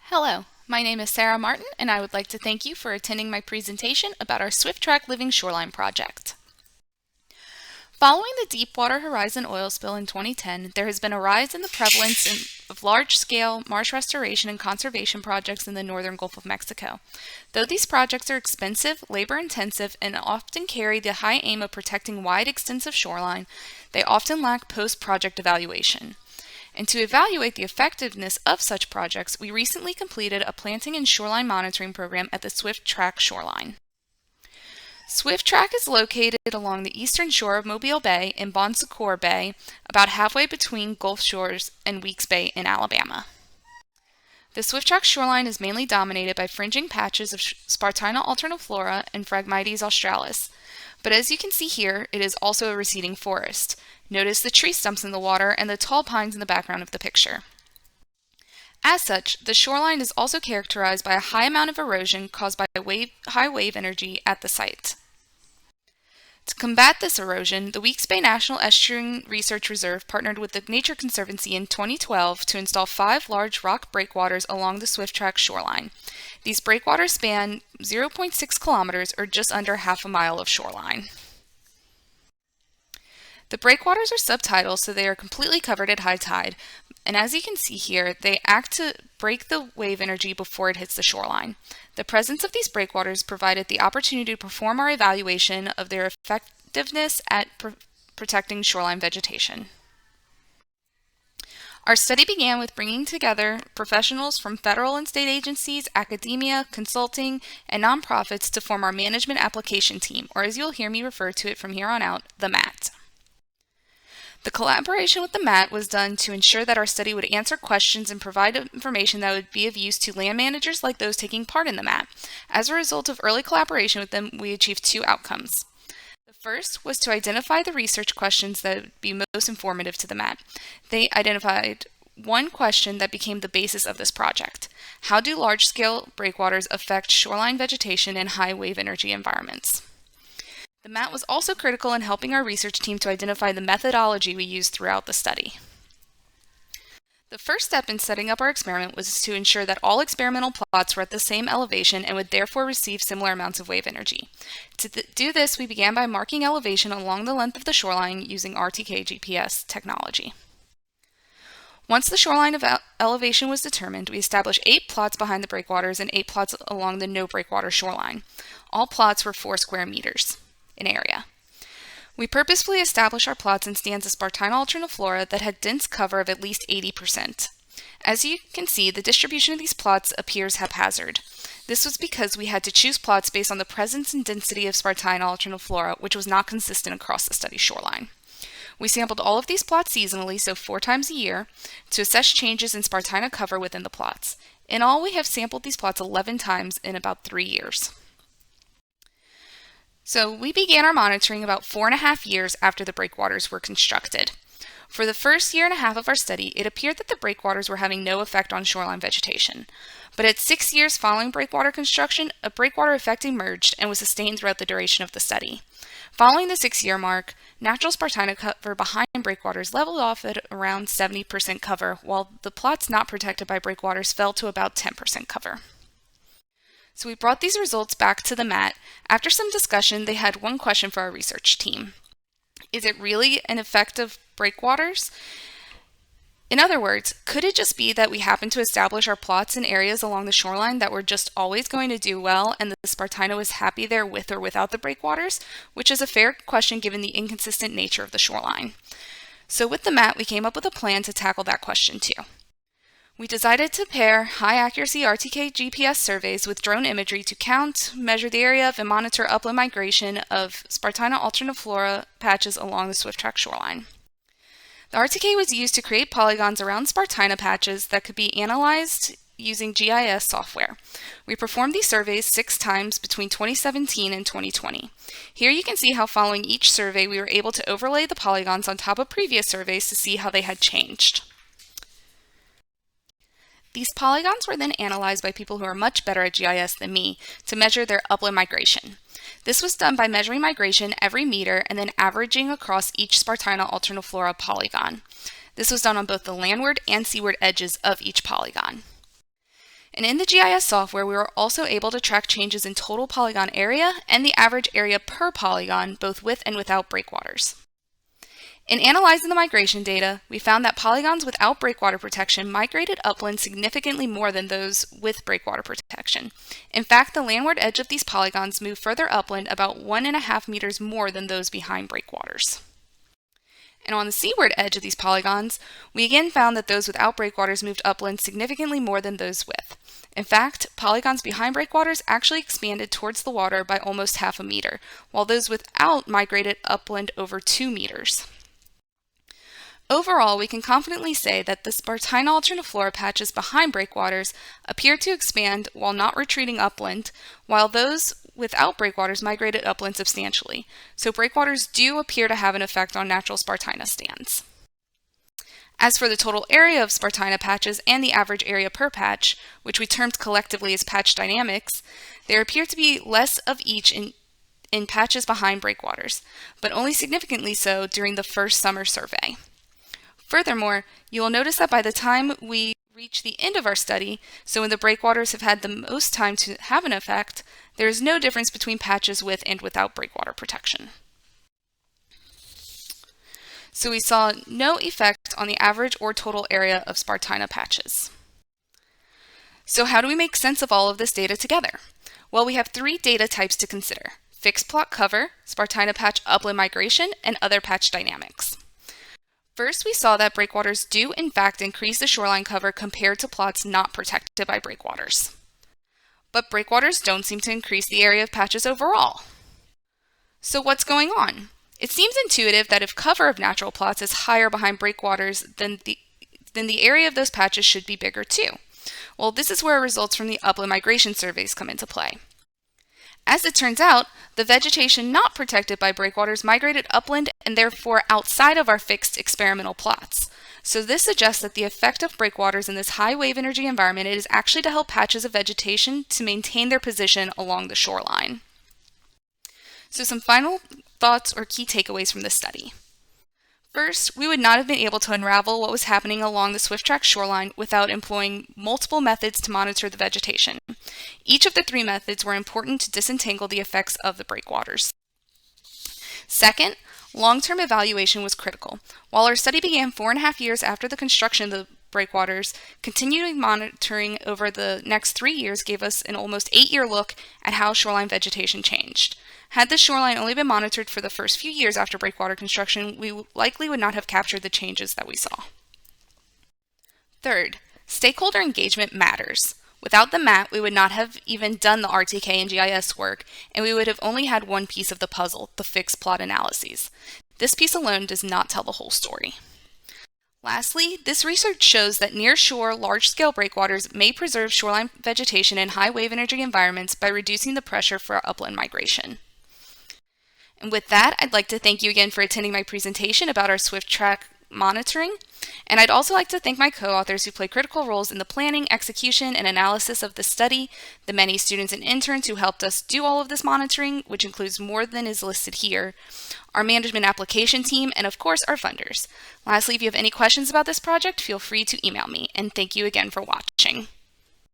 Hello, my name is Sara Martin, and I would like to thank you for attending my presentation about our SwiftTrack Living Shoreline project. Following the Deepwater Horizon oil spill in 2010, there has been a rise in the prevalence of large-scale marsh restoration and conservation projects in the northern Gulf of Mexico. Though these projects are expensive, labor-intensive, and often carry the high aim of protecting wide, extensive shoreline, they often lack post-project evaluation. And to evaluate the effectiveness of such projects, we recently completed a planting and shoreline monitoring program at the SwiftTrack Shoreline. SwiftTrack is located along the eastern shore of Mobile Bay and Bon Secour Bay, about halfway between Gulf Shores and Weeks Bay in Alabama. The SwiftTrack shoreline is mainly dominated by fringing patches of Spartina alterniflora and Phragmites australis. But as you can see here, it is also a receding forest. Notice the tree stumps in the water and the tall pines in the background of the picture. As such, the shoreline is also characterized by a high amount of erosion caused by high wave energy at the site. To combat this erosion, the Weeks Bay National Estuarine Research Reserve partnered with the Nature Conservancy in 2012 to install 5 large rock breakwaters along the SwiftTrack shoreline. These breakwaters span 0.6 kilometers, or just under half a mile of shoreline. The breakwaters are subtidal, so they are completely covered at high tide, and as you can see here, they act to break the wave energy before it hits the shoreline. The presence of these breakwaters provided the opportunity to perform our evaluation of their effectiveness at protecting shoreline vegetation. Our study began with bringing together professionals from federal and state agencies, academia, consulting, and nonprofits to form our management application team, or as you'll hear me refer to it from here on out, the MAT. The collaboration with the MAT was done to ensure that our study would answer questions and provide information that would be of use to land managers like those taking part in the MAT. As a result of early collaboration with them, we achieved 2 outcomes. The first was to identify the research questions that would be most informative to the MAT. They identified one question that became the basis of this project. How do large-scale breakwaters affect shoreline vegetation in high wave energy environments? The MAT was also critical in helping our research team to identify the methodology we used throughout the study. The first step in setting up our experiment was to ensure that all experimental plots were at the same elevation and would therefore receive similar amounts of wave energy. To do this, we began by marking elevation along the length of the shoreline using RTK GPS technology. Once the shoreline elevation was determined, we established 8 plots behind the breakwaters and 8 plots along the no breakwater shoreline. All plots were 4 square meters in area. We purposefully established our plots in stands of Spartina alterniflora that had dense cover of at least 80%. As you can see, the distribution of these plots appears haphazard. This was because we had to choose plots based on the presence and density of Spartina alterniflora, which was not consistent across the study shoreline. We sampled all of these plots seasonally, so 4 times a year, to assess changes in Spartina cover within the plots. In all, we have sampled these plots 11 times in about 3 years. So we began our monitoring about 4.5 years after the breakwaters were constructed. For the first 1.5 years of our study, it appeared that the breakwaters were having no effect on shoreline vegetation. But at 6 years following breakwater construction, a breakwater effect emerged and was sustained throughout the duration of the study. Following the 6-year mark, natural Spartina cover behind breakwaters leveled off at around 70% cover, while the plots not protected by breakwaters fell to about 10% cover. So we brought these results back to the MAT. After some discussion, they had one question for our research team. Is it really an effect of breakwaters? In other words, could it just be that we happened to establish our plots in areas along the shoreline that were just always going to do well and the Spartina was happy there with or without the breakwaters? Which is a fair question given the inconsistent nature of the shoreline. So with the MAT, we came up with a plan to tackle that question too. We decided to pair high-accuracy RTK GPS surveys with drone imagery to count, measure the area of, and monitor upland migration of Spartina alterniflora patches along the SwiftTrack shoreline. The RTK was used to create polygons around Spartina patches that could be analyzed using GIS software. We performed these surveys 6 times between 2017 and 2020. Here you can see how following each survey we were able to overlay the polygons on top of previous surveys to see how they had changed. These polygons were then analyzed by people who are much better at GIS than me to measure their upland migration. This was done by measuring migration every meter and then averaging across each Spartina alterniflora polygon. This was done on both the landward and seaward edges of each polygon. And in the GIS software, we were also able to track changes in total polygon area and the average area per polygon, both with and without breakwaters. In analyzing the migration data, we found that polygons without breakwater protection migrated upland significantly more than those with breakwater protection. In fact, the landward edge of these polygons moved further upland about 1.5 meters more than those behind breakwaters. And on the seaward edge of these polygons, we again found that those without breakwaters moved upland significantly more than those with. In fact, polygons behind breakwaters actually expanded towards the water by almost 0.5 meter, while those without migrated upland over 2 meters. Overall, we can confidently say that the Spartina alterniflora patches behind breakwaters appear to expand while not retreating upland, while those without breakwaters migrated upland substantially. So breakwaters do appear to have an effect on natural Spartina stands. As for the total area of Spartina patches and the average area per patch, which we termed collectively as patch dynamics, there appear to be less of each in patches behind breakwaters, but only significantly so during the first summer survey. Furthermore, you will notice that by the time we reach the end of our study, so when the breakwaters have had the most time to have an effect, there is no difference between patches with and without breakwater protection. So we saw no effect on the average or total area of Spartina patches. So how do we make sense of all of this data together? Well, we have 3 data types to consider: fixed plot cover, Spartina patch upland migration, and other patch dynamics. First, we saw that breakwaters do in fact increase the shoreline cover compared to plots not protected by breakwaters. But breakwaters don't seem to increase the area of patches overall. So what's going on? It seems intuitive that if cover of natural plots is higher behind breakwaters, then the area of those patches should be bigger too. Well, this is where results from the upland migration surveys come into play. As it turns out, the vegetation not protected by breakwaters migrated upland and therefore outside of our fixed experimental plots. So this suggests that the effect of breakwaters in this high wave energy environment is actually to help patches of vegetation to maintain their position along the shoreline. So some final thoughts or key takeaways from this study. First, we would not have been able to unravel what was happening along the SwiftTrack shoreline without employing multiple methods to monitor the vegetation. Each of the 3 methods were important to disentangle the effects of the breakwaters. Second, long-term evaluation was critical. While our study began 4.5 years after the construction of the breakwaters, continuing monitoring over the next 3 years gave us an almost 8-year look at how shoreline vegetation changed. Had the shoreline only been monitored for the first few years after breakwater construction, we likely would not have captured the changes that we saw. Third, stakeholder engagement matters. Without the MAT, we would not have even done the RTK and GIS work, and we would have only had one piece of the puzzle, the fixed plot analyses. This piece alone does not tell the whole story. Lastly, this research shows that near-shore, large-scale breakwaters may preserve shoreline vegetation in high wave energy environments by reducing the pressure for upland migration. And with that, I'd like to thank you again for attending my presentation about our SwiftTrack monitoring. And I'd also like to thank my co-authors who play critical roles in the planning, execution, and analysis of the study, the many students and interns who helped us do all of this monitoring, which includes more than is listed here, our management application team, and of course, our funders. Lastly, if you have any questions about this project, feel free to email me. And thank you again for watching.